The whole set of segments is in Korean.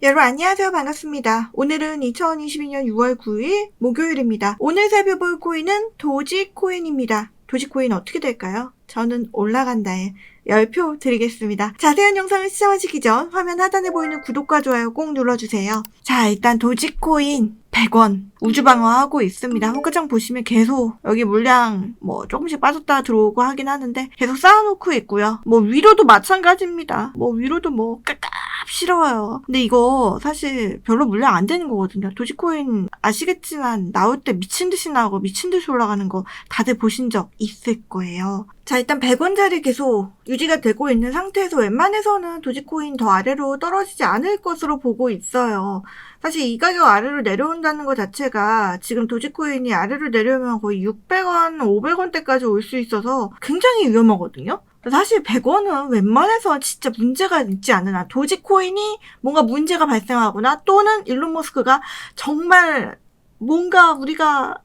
여러분 안녕하세요. 반갑습니다. 오늘은 2022년 6월 9일 목요일입니다. 오늘 살펴볼 코인은 도지코인입니다. 도지코인 어떻게 될까요? 저는 올라간다에 10표 드리겠습니다. 자세한 영상을 시청하시기 전 화면 하단에 보이는 구독과 좋아요 꼭 눌러주세요. 자, 일단 도지코인 100원 우주방어하고 있습니다. 호가창 보시면 계속 여기 물량 조금씩 빠졌다 들어오고 하긴 하는데 계속 쌓아놓고 있고요. 위로도 마찬가지입니다. 위로도 싫어요. 근데 이거 사실 별로 물량 안 되는 거거든요. 도지코인 아시겠지만 나올 때 미친 듯이 나오고 미친 듯이 올라가는 거 다들 보신 적 있을 거예요. 자, 일단 100원짜리 계속 유지가 되고 있는 상태에서 웬만해서는 도지코인 더 아래로 떨어지지 않을 것으로 보고 있어요. 사실 이 가격 아래로 내려온다는 것 자체가 지금 도지코인이 아래로 내려오면 거의 600원, 500원대까지 올 수 있어서 굉장히 위험하거든요. 사실 100원은 웬만해서 진짜 문제가 있지 않으나 도지코인이 뭔가 문제가 발생하거나 또는 일론 머스크가 정말 뭔가 우리가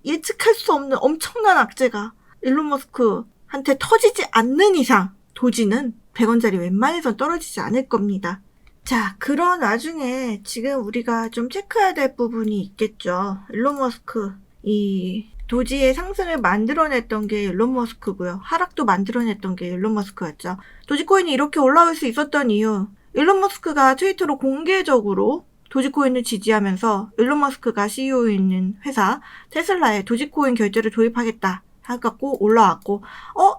예측할 수 없는 엄청난 악재가 일론 머스크한테 터지지 않는 이상 도지는 100원짜리 웬만해선 떨어지지 않을 겁니다. 자, 그런 와중에 지금 우리가 좀 체크해야 될 부분이 있겠죠. 일론 머스크, 이 도지의 상승을 만들어냈던 게 일론 머스크고요. 하락도 만들어냈던 게 일론 머스크였죠. 도지코인이 이렇게 올라올 수 있었던 이유, 일론 머스크가 트위터로 공개적으로 도지코인을 지지하면서 일론 머스크가 CEO 있는 회사 테슬라에 도지코인 결제를 도입하겠다 해갖고 올라왔고,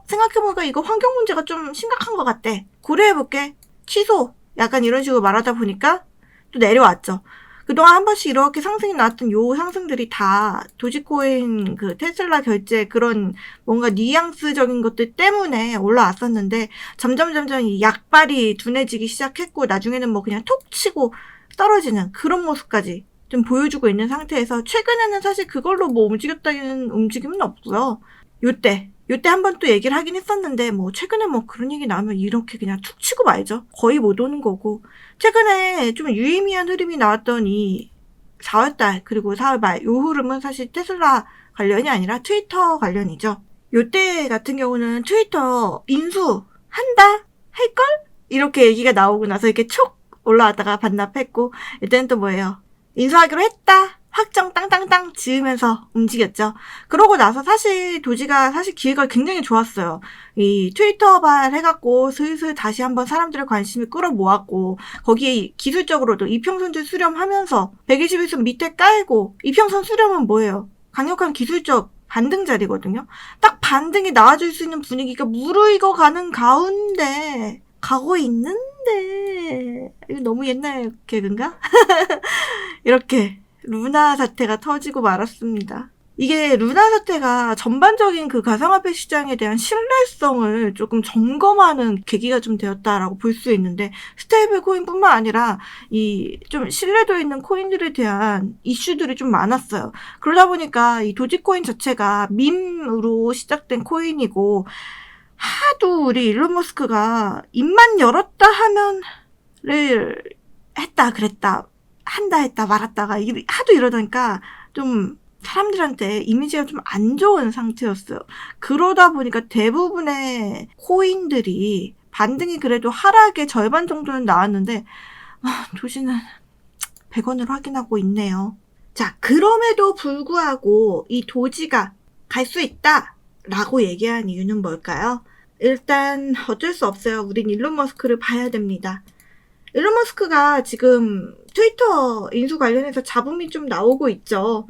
생각해보니까 이거 환경 문제가 좀 심각한 것 같대. 고려해볼게. 취소. 약간 이런 식으로 말하다 보니까 또 내려왔죠. 그동안 한 번씩 이렇게 상승이 나왔던 요 상승들이 다 도지코인 그 테슬라 결제 그런 뭔가 뉘앙스적인 것들 때문에 올라왔었는데 점점 이 약발이 둔해지기 시작했고 나중에는 그냥 톡 치고 떨어지는 그런 모습까지 좀 보여주고 있는 상태에서 최근에는 사실 그걸로 움직였다는 움직임은 없고요. 요때 한 번 또 얘기를 하긴 했었는데 최근에 그런 얘기 나오면 이렇게 그냥 툭 치고 말죠. 거의 못 오는 거고. 최근에 좀 유의미한 흐름이 나왔던 이 4월달 그리고 4월 말 요 흐름은 사실 테슬라 관련이 아니라 트위터 관련이죠. 요때 같은 경우는 트위터 인수한다? 할걸? 이렇게 얘기가 나오고 나서 이렇게 촉 올라왔다가 반납했고 이때는 또 인수하기로 했다. 확정 땅땅땅 지으면서 움직였죠. 그러고 나서 사실 도지가 기회가 굉장히 좋았어요. 이 트위터발 해갖고 슬슬 다시 한번 사람들의 관심을 끌어모았고 거기에 기술적으로도 이평선제 수렴하면서 121선 밑에 깔고 이평선 수렴은 뭐예요? 강력한 기술적 반등 자리거든요. 딱 반등이 나와줄 수 있는 분위기가 무르익어 가는 가운데 가고 있는데 이거 너무 옛날 개그인가? 이렇게 루나 사태가 터지고 말았습니다. 이게 루나 사태가 전반적인 그 가상화폐 시장에 대한 신뢰성을 조금 점검하는 계기가 좀 되었다라고 볼 수 있는데 스테이블 코인뿐만 아니라 이 좀 신뢰도 있는 코인들에 대한 이슈들이 좀 많았어요. 그러다 보니까 이 도지코인 자체가 밈으로 시작된 코인이고 하도 우리 일론 머스크가 입만 열었다 하면을 했다 그랬다 한다 했다 말았다가 하도 이러다니까 좀 사람들한테 이미지가 좀 안 좋은 상태였어요. 그러다 보니까 대부분의 코인들이 반등이 그래도 하락의 절반 정도는 나왔는데 도시는 100원을 확인하고 있네요. 자, 그럼에도 불구하고 이 도지가 갈 수 있다 라고 얘기한 이유는 뭘까요? 일단 어쩔 수 없어요. 우린 일론 머스크를 봐야 됩니다. 일론 머스크가 지금 트위터 인수 관련해서 잡음이 좀 나오고 있죠.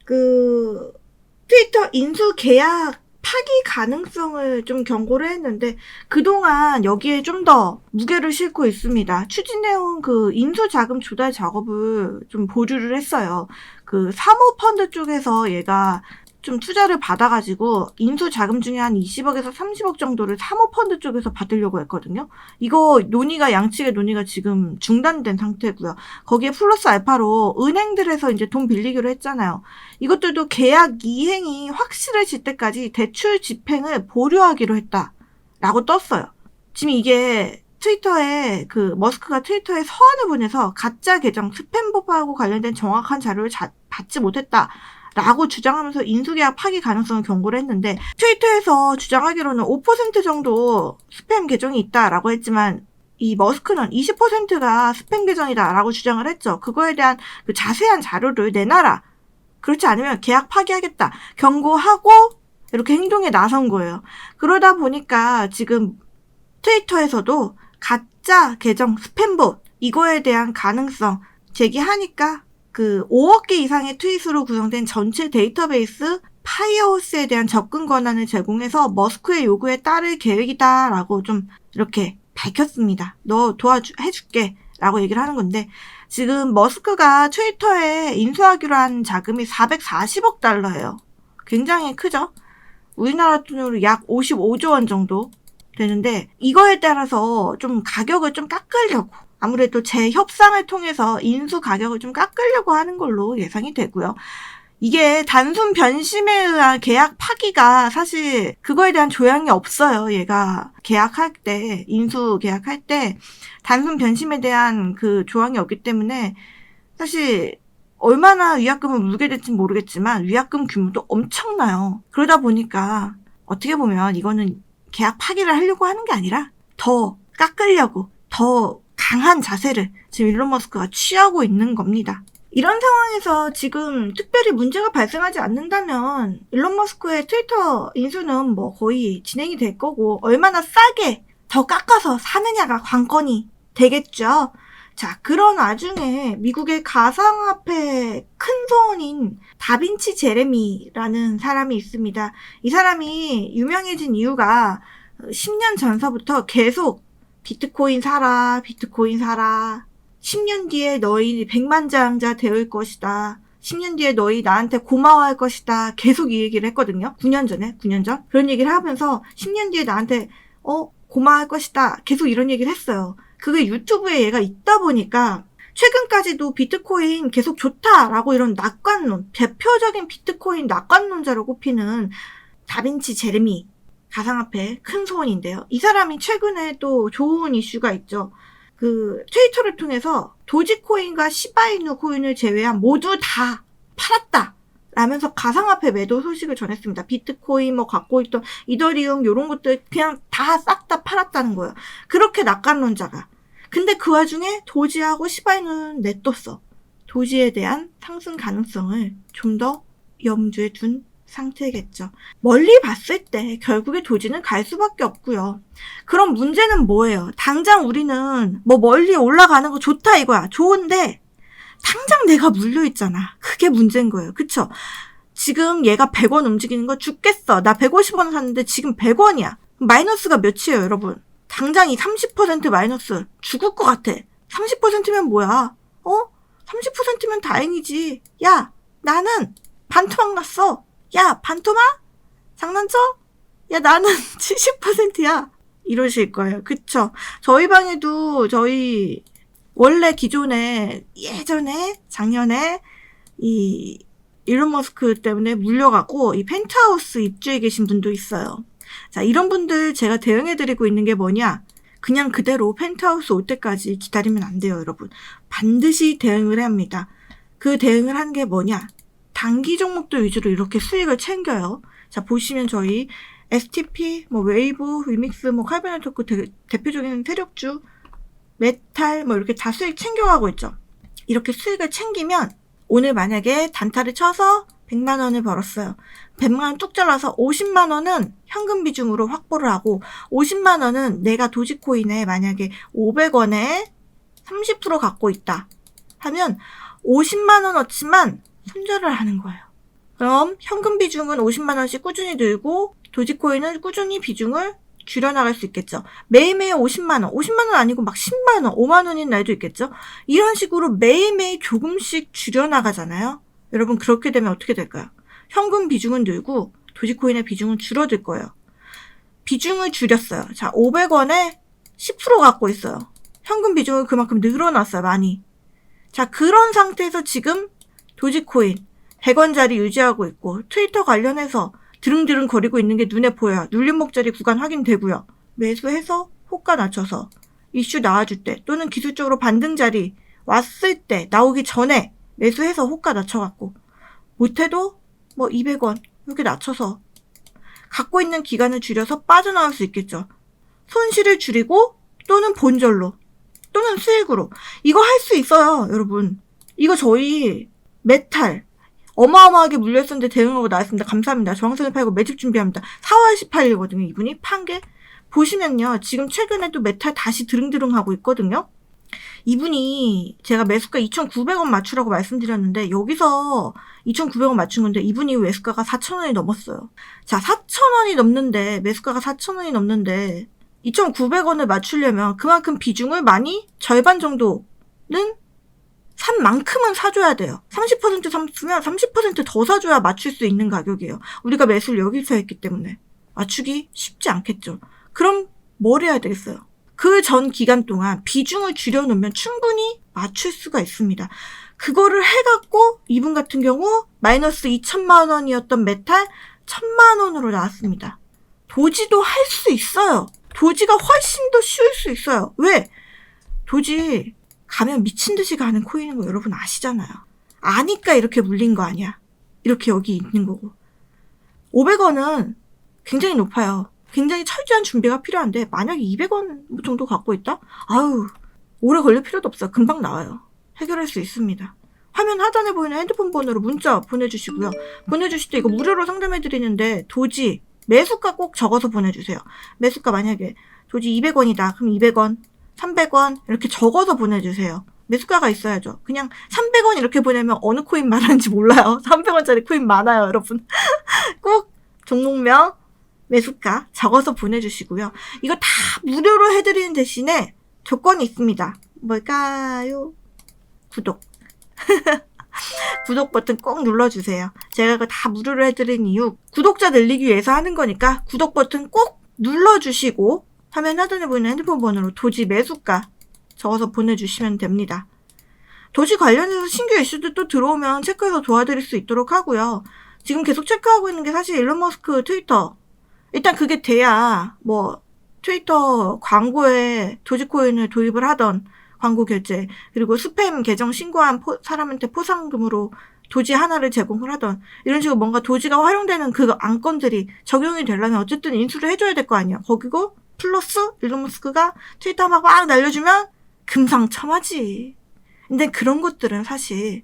트위터 인수 계약 파기 가능성을 좀 경고를 했는데 그동안 여기에 좀 더 무게를 싣고 있습니다. 추진해온 인수 자금 조달 작업을 좀 보류를 했어요. 사모펀드 쪽에서 얘가 좀 투자를 받아가지고 인수 자금 중에 한 20억에서 30억 정도를 사모펀드 쪽에서 받으려고 했거든요. 이거 양측의 논의가 지금 중단된 상태고요. 거기에 플러스 알파로 은행들에서 이제 돈 빌리기로 했잖아요. 이것들도 계약 이행이 확실해질 때까지 대출 집행을 보류하기로 했다라고 떴어요. 지금 이게 트위터에 머스크가 트위터에 서한을 보내서 가짜 계정 스팸버프하고 관련된 정확한 자료를 받지 못했다. 라고 주장하면서 인수계약 파기 가능성을 경고를 했는데 트위터에서 주장하기로는 5% 정도 스팸 계정이 있다라고 했지만 이 머스크는 20%가 스팸 계정이다라고 주장을 했죠. 그거에 대한 그 자세한 자료를 내놔라. 그렇지 않으면 계약 파기하겠다. 경고하고 이렇게 행동에 나선 거예요. 그러다 보니까 지금 트위터에서도 가짜 계정 스팸봇 이거에 대한 가능성 제기하니까 그 5억 개 이상의 트윗으로 구성된 전체 데이터베이스 파이어호스에 대한 접근 권한을 제공해서 머스크의 요구에 따를 계획이다라고 좀 이렇게 밝혔습니다. 너 해줄게 라고 얘기를 하는 건데 지금 머스크가 트위터에 인수하기로 한 자금이 440억 달러예요. 굉장히 크죠? 우리나라 돈으로 약 55조 원 정도 되는데 이거에 따라서 좀 가격을 좀 깎으려고 아무래도 재협상을 통해서 인수 가격을 좀 깎으려고 하는 걸로 예상이 되고요. 이게 단순 변심에 의한 계약 파기가 사실 그거에 대한 조항이 없어요. 얘가 계약할 때, 인수 계약할 때 단순 변심에 대한 그 조항이 없기 때문에 사실 얼마나 위약금을 물게 될지 모르겠지만 위약금 규모도 엄청나요. 그러다 보니까 어떻게 보면 이거는 계약 파기를 하려고 하는 게 아니라 더 깎으려고 더 강한 자세를 지금 일론 머스크가 취하고 있는 겁니다. 이런 상황에서 지금 특별히 문제가 발생하지 않는다면 일론 머스크의 트위터 인수는 뭐 거의 진행이 될 거고 얼마나 싸게 더 깎아서 사느냐가 관건이 되겠죠. 자, 그런 와중에 미국의 가상화폐 큰 손인 다빈치 제레미라는 사람이 있습니다. 이 사람이 유명해진 이유가 10년 전서부터 계속 비트코인 사라, 비트코인 사라. 10년 뒤에 너희 백만장자 되올 것이다. 10년 뒤에 너희 나한테 고마워할 것이다. 계속 이 얘기를 했거든요. 9년 전. 그런 얘기를 하면서 10년 뒤에 나한테 고마워할 것이다. 계속 이런 얘기를 했어요. 그게 유튜브에 얘가 있다 보니까 최근까지도 비트코인 계속 좋다라고 이런 낙관론, 대표적인 비트코인 낙관론자로 꼽히는 다빈치 제레미 가상화폐 큰 소원인데요. 이 사람이 최근에 또 좋은 이슈가 있죠. 그 트위터를 통해서 도지코인과 시바이누 코인을 제외한 모두 다 팔았다 라면서 가상화폐 매도 소식을 전했습니다. 비트코인 뭐 갖고 있던 이더리움 요런 것들 그냥 다 싹 다 팔았다는 거예요. 그렇게 낙관론자가. 근데 그 와중에 도지하고 시바이누는 냅뒀어. 도지에 대한 상승 가능성을 좀 더 염두에 둔 상태겠죠. 멀리 봤을 때 결국에 도지는 갈 수밖에 없고요. 그럼 문제는 뭐예요? 당장 우리는 뭐 멀리 올라가는 거 좋다 이거야. 좋은데 당장 내가 물려있잖아. 그게 문제인 거예요. 그쵸? 지금 얘가 100원 움직이는 거 죽겠어. 나 150원 샀는데 지금 100원이야. 마이너스가 몇이에요, 여러분? 당장 이 30% 마이너스 죽을 것 같아. 30%면 뭐야? 30%면 다행이지. 야, 나는 반토막 났어. 야, 반토막? 장난쳐? 야, 나는 70%야. 이러실 거예요. 그쵸? 저희 방에도 원래 기존에 예전에 작년에 이 일론 머스크 때문에 물려가고 이 펜트하우스 입주해 계신 분도 있어요. 자, 이런 분들 제가 대응해드리고 있는 게 뭐냐? 그냥 그대로 펜트하우스 올 때까지 기다리면 안 돼요, 여러분. 반드시 대응을 해야 합니다. 그 대응을 하는 게 뭐냐? 단기 종목들 위주로 이렇게 수익을 챙겨요. 자, 보시면 저희 STP, 웨이브, 위믹스, 칼바이온 토크 대표적인 세력주, 메탈, 이렇게 다 수익 챙겨가고 있죠. 이렇게 수익을 챙기면 오늘 만약에 단타를 쳐서 100만 원을 벌었어요. 100만 원 뚝 잘라서 50만 원은 현금 비중으로 확보를 하고 50만 원은 내가 도지코인에 만약에 500원에 30% 갖고 있다 하면 50만 원어치만 손절을 하는 거예요. 그럼 현금 비중은 50만 원씩 꾸준히 늘고 도지코인은 꾸준히 비중을 줄여나갈 수 있겠죠. 매일매일 50만 원, 50만 원 아니고 막 10만 원, 5만 원인 날도 있겠죠. 이런 식으로 매일매일 조금씩 줄여나가잖아요. 여러분 그렇게 되면 어떻게 될까요? 현금 비중은 늘고 도지코인의 비중은 줄어들 거예요. 비중을 줄였어요. 자, 500원에 10% 갖고 있어요. 현금 비중을 그만큼 늘어났어요, 많이. 자, 그런 상태에서 지금 도지코인 100원짜리 유지하고 있고 트위터 관련해서 드릉드릉 거리고 있는 게 눈에 보여요. 눌림목자리 구간 확인되고요. 매수해서 호가 낮춰서 이슈 나와줄 때 또는 기술적으로 반등자리 왔을 때 나오기 전에 매수해서 호가 낮춰갖고 못해도 200원 이렇게 낮춰서 갖고 있는 기간을 줄여서 빠져나올 수 있겠죠. 손실을 줄이고 또는 본절로 또는 수익으로 이거 할 수 있어요, 여러분. 이거 저희 메탈 어마어마하게 물렸었는데 대응하고 나왔습니다. 감사합니다. 저항선을 팔고 매집 준비합니다. 4월 18일이거든요. 이분이 판 게. 보시면요. 지금 최근에도 메탈 다시 드릉드릉 하고 있거든요. 이분이 제가 매수가 2,900원 맞추라고 말씀드렸는데 여기서 2,900원 맞춘 건데 이분이 매수가가 4,000원이 넘었어요. 자, 4,000원이 넘는데 매수가가 4,000원이 넘는데 2,900원을 맞추려면 그만큼 비중을 많이 절반 정도는 산 만큼은 사줘야 돼요. 30% 샀으면 30% 더 사줘야 맞출 수 있는 가격이에요. 우리가 매수를 여기서 했기 때문에 맞추기 쉽지 않겠죠. 그럼 뭘 해야 되겠어요? 그 전 기간 동안 비중을 줄여놓으면 충분히 맞출 수가 있습니다. 그거를 해갖고 이분 같은 경우 마이너스 2천만 원이었던 메탈 1,000만 원으로 나왔습니다. 도지도 할 수 있어요. 도지가 훨씬 더 쉬울 수 있어요. 왜? 도지 가면 미친 듯이 가는 코인인 거 여러분 아시잖아요. 아니까 이렇게 물린 거 아니야. 이렇게 여기 있는 거고. 500원은 굉장히 높아요. 굉장히 철저한 준비가 필요한데 만약에 200원 정도 갖고 있다? 아유, 오래 걸릴 필요도 없어요. 금방 나와요. 해결할 수 있습니다. 화면 하단에 보이는 핸드폰 번호로 문자 보내주시고요. 보내주실 때 이거 무료로 상담해드리는데 도지 매수가 꼭 적어서 보내주세요. 매수가 만약에 도지 200원이다. 그럼 200원, 300원 이렇게 적어서 보내주세요. 매수가가 있어야죠. 그냥 300원 이렇게 보내면 어느 코인 말하는지 몰라요. 300원짜리 코인 많아요, 여러분. 꼭 종목명, 매수가 적어서 보내주시고요. 이거 다 무료로 해드리는 대신에 조건이 있습니다. 뭘까요? 구독. 구독 버튼 꼭 눌러주세요. 제가 이거 다 무료로 해드린 이유 구독자 늘리기 위해서 하는 거니까 구독 버튼 꼭 눌러주시고 화면 하단에 보이는 핸드폰 번호로 도지 매수가 적어서 보내주시면 됩니다. 도지 관련해서 신규 이슈도 또 들어오면 체크해서 도와드릴 수 있도록 하고요. 지금 계속 체크하고 있는 게 사실 일론 머스크 트위터. 일단 그게 돼야 뭐 트위터 광고에 도지코인을 도입을 하던 광고 결제 그리고 스팸 계정 신고한 사람한테 포상금으로 도지 하나를 제공을 하던 이런 식으로 뭔가 도지가 활용되는 그 안건들이 적용이 되려면 어쨌든 인수를 해줘야 될 거 아니야. 거기고 플러스 일론 머스크가 트위터 막 날려주면 금상첨화지. 근데 그런 것들은 사실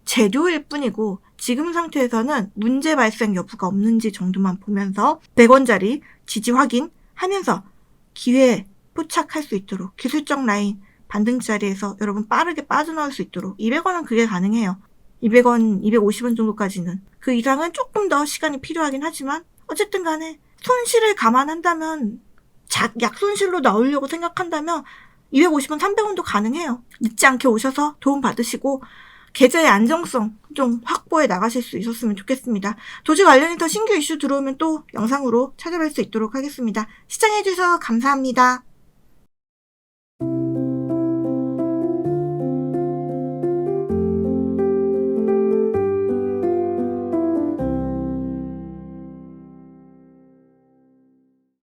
재료일 뿐이고 지금 상태에서는 문제 발생 여부가 없는지 정도만 보면서 100원짜리 지지 확인하면서 기회에 포착할 수 있도록 기술적 라인 반등자리에서 여러분 빠르게 빠져나올 수 있도록 200원은 그게 가능해요. 200원, 250원 정도까지는. 그 이상은 조금 더 시간이 필요하긴 하지만 어쨌든 간에 손실을 감안한다면 약손실로 나오려고 생각한다면 250원, 300원도 가능해요. 늦지 않게 오셔서 도움 받으시고 계좌의 안정성 좀 확보해 나가실 수 있었으면 좋겠습니다. 도지 관련해서 신규 이슈 들어오면 또 영상으로 찾아뵐 수 있도록 하겠습니다. 시청해주셔서 감사합니다.